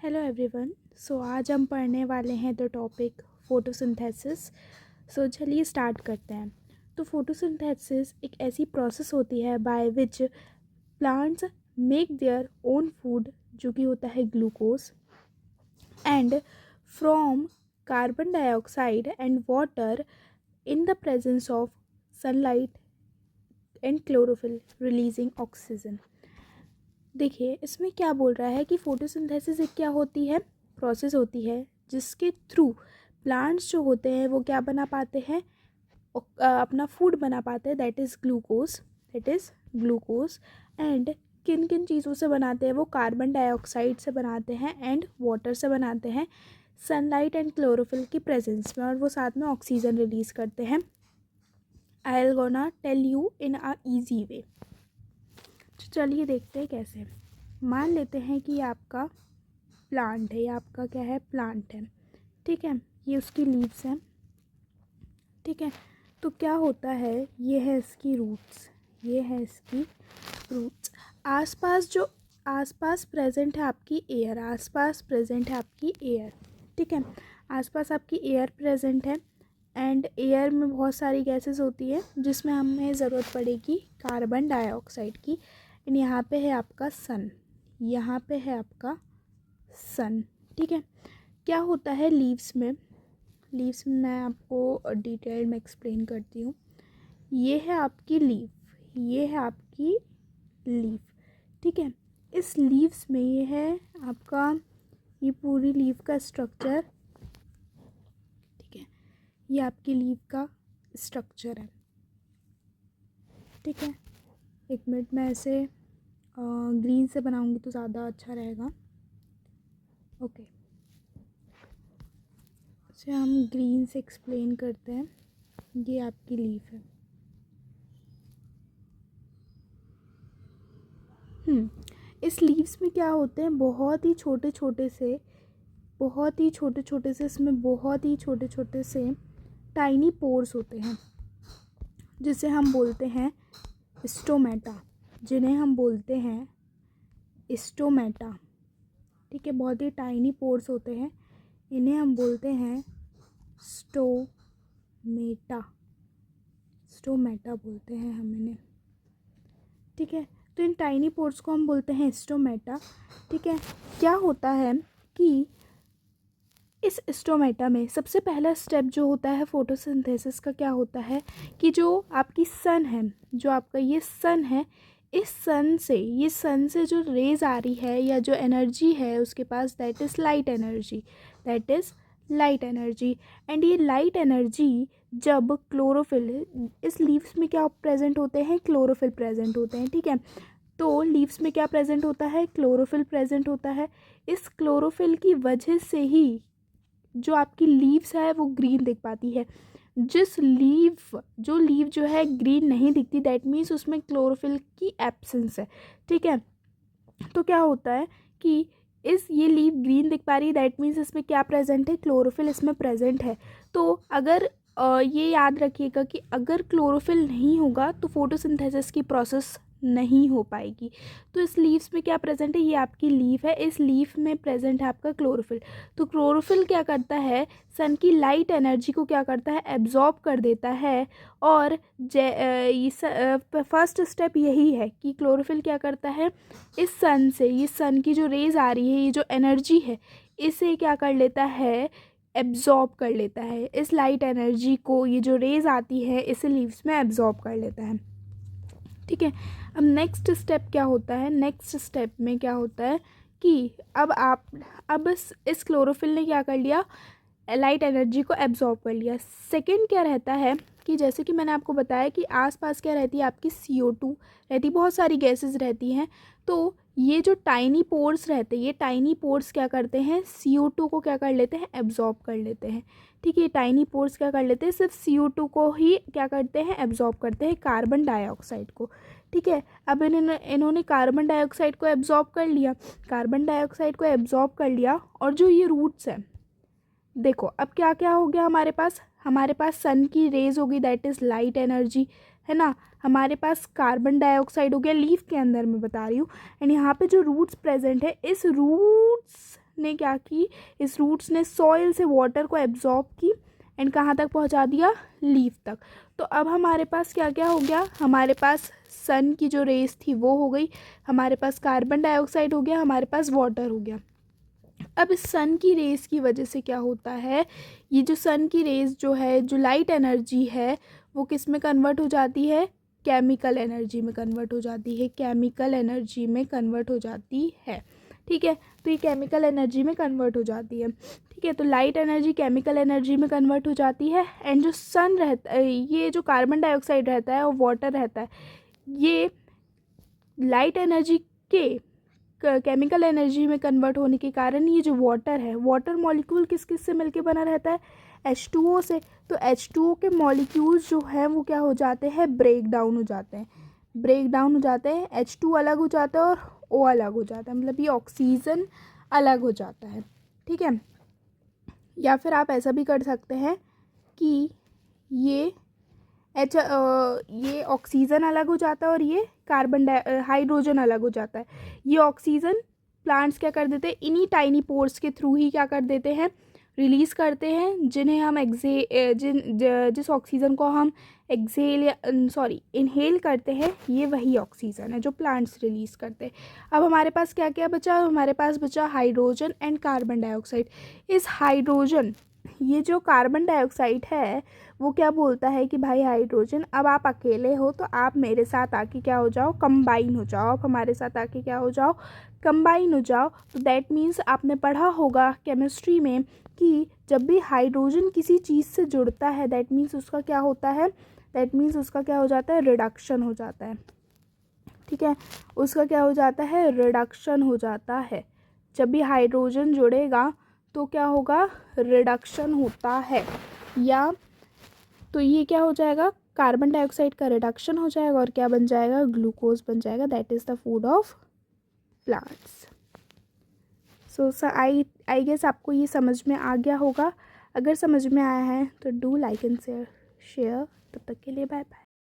Hello everyone. आज हम पढ़ने वाले हैं द टॉपिक फोटोसिंथेसिस। चलिए स्टार्ट करते हैं। तो फोटोसिंथेसिस एक ऐसी प्रोसेस होती है by which plants make their own food, जो कि होता है glucose, and from carbon dioxide and water in the presence of sunlight and chlorophyll releasing oxygen. देखिए इसमें क्या बोल रहा है कि फोटोसिंथेसिस एक क्या होती है, प्रोसेस होती है जिसके थ्रू प्लांट्स जो होते हैं वो क्या बना पाते हैं, अपना फूड बना पाते हैं, दैट इज़ ग्लूकोज। एंड किन किन चीज़ों से बनाते हैं वो, कार्बन डाइऑक्साइड से बनाते हैं एंड वाटर से बनाते हैं, सनलाइट एंड क्लोरोफिल की प्रेजेंस में, और वो साथ में ऑक्सीजन रिलीज़ करते हैं। I'll gonna tell you in a easy way. चलिए देखते हैं कैसे। मान लेते हैं कि ये आपका प्लांट है, ये आपका क्या है, प्लांट है, ठीक है, ये उसकी लीव्स हैं, ठीक है। तो क्या होता है, ये है इसकी रूट्स, ये है इसकी रूट्स। आसपास प्रेजेंट है आपकी एयर, आसपास प्रेजेंट है आपकी एयर, ठीक है, आसपास आपकी एयर प्रेजेंट है। एंड एयर में बहुत सारी गैसेस होती है जिसमें हमें ज़रूरत पड़ेगी कार्बन डाइऑक्साइड की। एंड यहाँ पे है आपका सन, यहाँ पे है आपका सन, ठीक है। क्या होता है लीव्स में मैं आपको डिटेल में एक्सप्लेन करती हूँ। ये है आपकी लीफ, ये है आपकी लीफ, ठीक है। इस लीव्स में ये है आपका, ये पूरी लीफ का स्ट्रक्चर, ठीक है, ये आपकी लीफ का स्ट्रक्चर है, ठीक है। एक मिनट में ऐसे ग्रीन से बनाऊंगी तो ज़्यादा अच्छा रहेगा। ओके, अच्छा हम ग्रीन से एक्सप्लेन करते हैं। ये आपकी लीफ है। इस लीव्स में क्या होते हैं, बहुत ही छोटे छोटे से इसमें बहुत ही छोटे छोटे से टाइनी पोर्स होते हैं, जिसे हम बोलते हैं स्टोमेटा, जिन्हें हम बोलते हैं स्टोमेटा, ठीक है। बहुत ही टाइनी पोर्स होते हैं, इन्हें हम बोलते हैं स्टोमेटा बोलते हैं हम इन्हें, ठीक है। तो इन टाइनी पोर्स को हम बोलते हैं स्टोमेटा, ठीक है। क्या होता है कि इस स्टोमेटा में सबसे पहला स्टेप जो होता है फोटोसिंथेसिस का, क्या होता है कि जो आपकी सन है, जो आपका ये सन है, इस सन से, ये सन से जो रेज आ रही है या जो एनर्जी है उसके पास, that is light energy. And ये लाइट एनर्जी जब क्लोरोफिल, इस लीव्स में क्या प्रेजेंट होते हैं, क्लोरोफिल प्रेजेंट होते हैं, ठीक है। तो लीव्स में क्या प्रेजेंट होता है, क्लोरोफिल प्रेजेंट होता है। इस क्लोरोफिल की वजह से ही जो आपकी लीव्स है वो ग्रीन दिख पाती है। जो लीव जो है ग्रीन नहीं दिखती, दैट मीन्स उसमें क्लोरोफिल की एब्सेंस है, ठीक है। तो क्या होता है कि ये लीव ग्रीन दिख पा रही है, दैट मीन्स इसमें क्या प्रेजेंट है, क्लोरोफिल इसमें प्रेजेंट है। तो अगर ये याद रखिएगा कि अगर क्लोरोफिल नहीं होगा तो फोटोसिंथेसिस की प्रोसेस नहीं हो पाएगी। तो इस लीव्स में क्या प्रेजेंट है, ये आपकी लीफ है, इस लीफ में प्रेजेंट है आपका क्लोरोफिल। तो क्लोरोफिल क्या करता है, सन की लाइट एनर्जी को क्या करता है, एब्जॉर्ब कर देता है। और फर्स्ट स्टेप यही है कि क्लोरोफिल क्या करता है, इस सन से, ये सन की जो रेज आ रही है, ये जो एनर्जी है, इसे क्या कर लेता है, एब्जॉर्ब कर लेता है। इस लाइट एनर्जी को, ये जो रेज आती है, इसे लीव्स में एब्जॉर्ब कर लेता है, ठीक है। अब नेक्स्ट स्टेप क्या होता है, नेक्स्ट स्टेप में क्या होता है कि अब इस क्लोरोफिल ने क्या कर लिया, लाइट एनर्जी को एब्जॉर्ब कर लिया। सेकंड क्या रहता है कि जैसे कि मैंने आपको बताया कि आसपास क्या रहती है, आपकी CO2 रहती, बहुत सारी गैसेस रहती हैं। तो ये जो टाइनी पोर्स रहते हैं, ये टाइनी पोर्स क्या करते हैं, CO2 को क्या कर लेते हैं, एब्जॉर्ब कर लेते हैं, ठीक है। ये टाइनी पोर्स क्या कर लेते हैं, सिर्फ CO2 को ही क्या करते हैं, एब्जॉर्ब करते हैं, कार्बन डाइऑक्साइड को, ठीक है। अब इन्होंने कार्बन डाइऑक्साइड को एब्जॉर्ब कर लिया, और जो ये रूट्स हैं, देखो अब क्या क्या हो गया हमारे पास सन की रेज होगी, दैट इज़ लाइट एनर्जी, है ना। हमारे पास कार्बन डाइऑक्साइड हो गया लीफ के अंदर, मैं बता रही हूँ। एंड यहाँ पे जो रूट्स प्रेजेंट है, इस रूट्स ने क्या की, इस रूट्स ने सॉइल से वाटर को एब्जॉर्ब की एंड कहाँ तक पहुँचा दिया, लीफ तक। तो अब हमारे पास क्या क्या हो गया, हमारे पास सन की जो रेस थी वो हो गई, हमारे पास कार्बन डाइऑक्साइड हो गया, हमारे पास वाटर हो गया। अब इस सन की रेस की वजह से क्या होता है, ये जो सन की रेस जो है, जो लाइट एनर्जी है, वो किस में कन्वर्ट हो जाती है, केमिकल एनर्जी में कन्वर्ट हो जाती है, केमिकल एनर्जी में कन्वर्ट हो जाती है। ठीक है, तो ये केमिकल एनर्जी में कन्वर्ट हो जाती है। ठीक है, तो लाइट एनर्जी केमिकल एनर्जी में कन्वर्ट हो जाती है एंड जो सन रहता है, ये जो कार्बन डाइऑक्साइड रहता है और वाटर रहता है, ये लाइट एनर्जी के केमिकल एनर्जी में कन्वर्ट होने के कारण ये जो वाटर है, वाटर मॉलिक्यूल किस किस से मिलके बना रहता है, H2O से। तो H2O के मॉलिक्यूल्स जो हैं वो क्या हो जाते हैं, ब्रेक डाउन हो जाते हैं, ब्रेक डाउन हो जाते हैं, H2 अलग हो जाता है और O अलग हो जाता है, मतलब ये ऑक्सीजन अलग हो जाता है। ठीक है, या फिर आप ऐसा भी कर सकते हैं कि ये ये ऑक्सीजन अलग हो जाता है और ये हाइड्रोजन अलग हो जाता है। ये ऑक्सीजन प्लांट्स क्या कर देते हैं, इन्हीं टाइनी पोर्स के थ्रू ही क्या कर देते हैं, रिलीज़ करते हैं, जिन्हें हम जिस ऑक्सीजन को हम इनहेल करते हैं, ये वही ऑक्सीजन है जो प्लांट्स रिलीज़ करते हैं। अब हमारे पास क्या क्या बचा, हमारे पास बचा हाइड्रोजन एंड कार्बन डाइऑक्साइड। इस हाइड्रोजन, ये जो कार्बन डाइऑक्साइड है वो क्या बोलता है कि भाई हाइड्रोजन, अब आप अकेले हो तो आप मेरे साथ आके क्या हो जाओ, कंबाइन हो जाओ, आप हमारे साथ आके क्या हो जाओ, कंबाइन हो जाओ। तो दैट मीन्स आपने पढ़ा होगा केमिस्ट्री में कि जब भी हाइड्रोजन किसी चीज़ से जुड़ता है, दैट मीन्स उसका क्या होता है, दैट मीन्स उसका क्या हो जाता है, रिडक्शन हो जाता है। ठीक है, उसका क्या हो जाता है, रिडक्शन हो जाता है। जब भी हाइड्रोजन जुड़ेगा तो क्या होगा, रिडक्शन होता है। या तो ये क्या हो जाएगा, कार्बन डाइऑक्साइड का रिडक्शन हो जाएगा और क्या बन जाएगा, ग्लूकोज बन जाएगा। That is the food of plants. So I guess आपको ये समझ में आ गया होगा। अगर समझ में आया है तो डू लाइक एंड शेयर। तब तक के लिए बाय बाय।